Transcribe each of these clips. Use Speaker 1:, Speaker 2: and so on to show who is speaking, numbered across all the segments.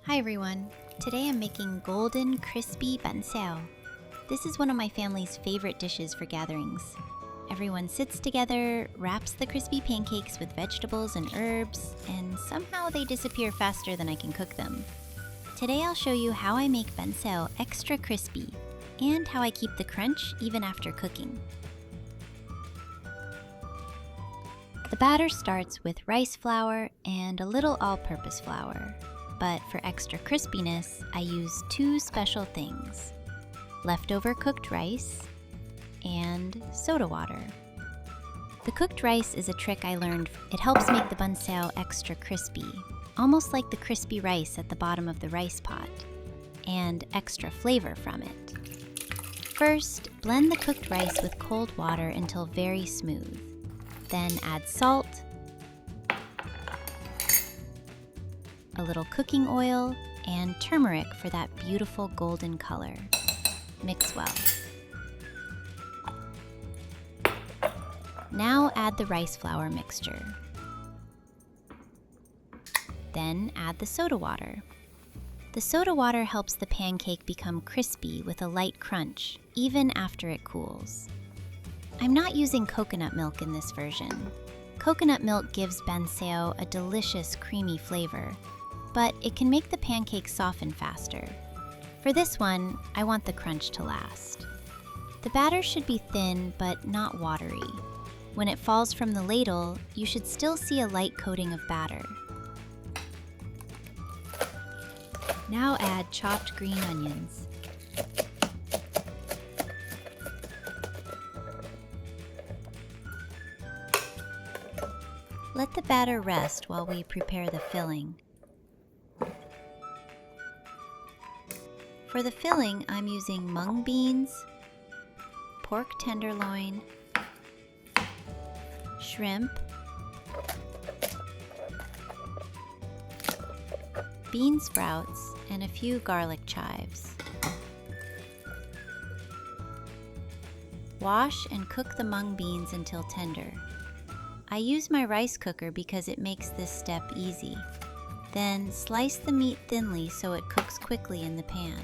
Speaker 1: Hi everyone! Today I'm making golden crispy Bánh Xèo. This is one of my family's favorite dishes for gatherings. Everyone sits together, wraps the crispy pancakes with vegetables and herbs, and somehow they disappear faster than I can cook them. Today I'll show you how I make Bánh Xèo extra crispy and how I keep the crunch even after cooking. The batter starts with rice flour and a little all-purpose flour. But for extra crispiness, I use two special things: leftover cooked rice and soda water. The cooked rice is a trick I learned. It helps make the Bánh Xèo extra crispy, almost like the crispy rice at the bottom of the rice pot, and extra flavor from it. First, blend the cooked rice with cold water until very smooth. Then add salt, a little cooking oil, and turmeric for that beautiful golden color. Mix well. Now add the rice flour mixture. Then add the soda water. The soda water helps the pancake become crispy with a light crunch, even after it cools. I'm not using coconut milk in this version. Coconut milk gives Bánh Xèo a delicious creamy flavor, but it can make the pancake soften faster. For this one, I want the crunch to last. The batter should be thin but not watery. When it falls from the ladle, you should still see a light coating of batter. Now add chopped green onions. Let the batter rest while we prepare the filling. For the filling, I'm using mung beans, pork tenderloin, shrimp, bean sprouts, and a few garlic chives. Wash and cook the mung beans until tender. I use my rice cooker because it makes this step easy. Then slice the meat thinly so it cooks quickly in the pan.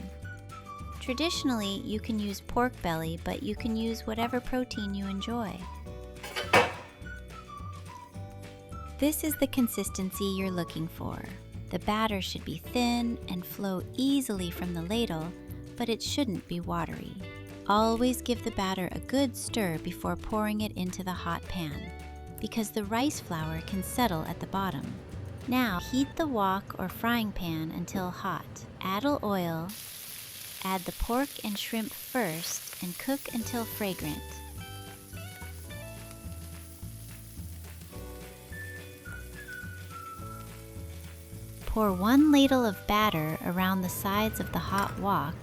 Speaker 1: Traditionally, you can use pork belly, but you can use whatever protein you enjoy. This is the consistency you're looking for. The batter should be thin and flow easily from the ladle, but it shouldn't be watery. Always give the batter a good stir before pouring it into the hot pan, because the rice flour can settle at the bottom. Now, heat the wok or frying pan until hot. Add oil. Add the pork and shrimp first and cook until fragrant. Pour 1 ladle of batter around the sides of the hot wok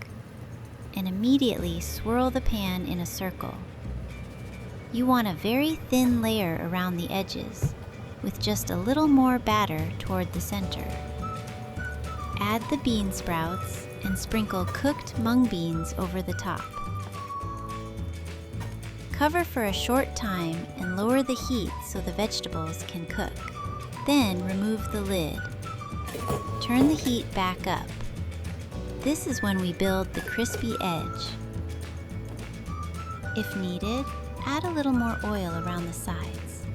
Speaker 1: and immediately swirl the pan in a circle. You want a very thin layer around the edges, with just a little more batter toward the center. Add the bean sprouts and sprinkle cooked mung beans over the top. Cover for a short time and lower the heat so the vegetables can cook. Then remove the lid. Turn the heat back up. This is when we build the crispy edge. If needed, add a little more oil around the sides.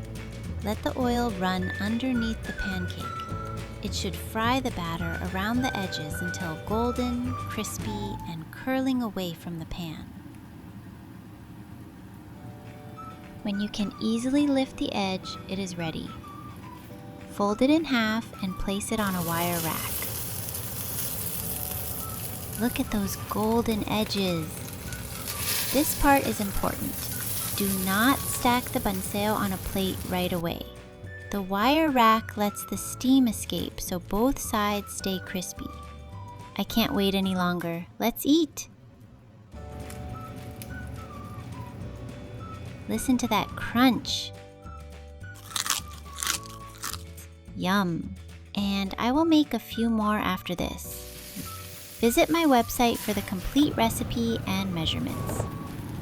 Speaker 1: Let the oil run underneath the pancake. It should fry the batter around the edges until golden, crispy, and curling away from the pan. When you can easily lift the edge, it is ready. Fold it in half and place it on a wire rack. Look at those golden edges. This part is important. Do not stack the Bánh Xèo on a plate right away. The wire rack lets the steam escape so both sides stay crispy. I can't wait any longer. Let's eat! Listen to that crunch. Yum! And I will make a few more after this. Visit my website for the complete recipe and measurements.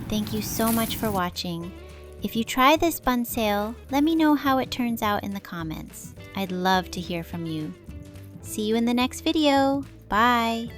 Speaker 1: Thank you so much for watching. If you try this Bánh Xèo, let me know how it turns out in the comments. I'd love to hear from you. See you in the next video. Bye!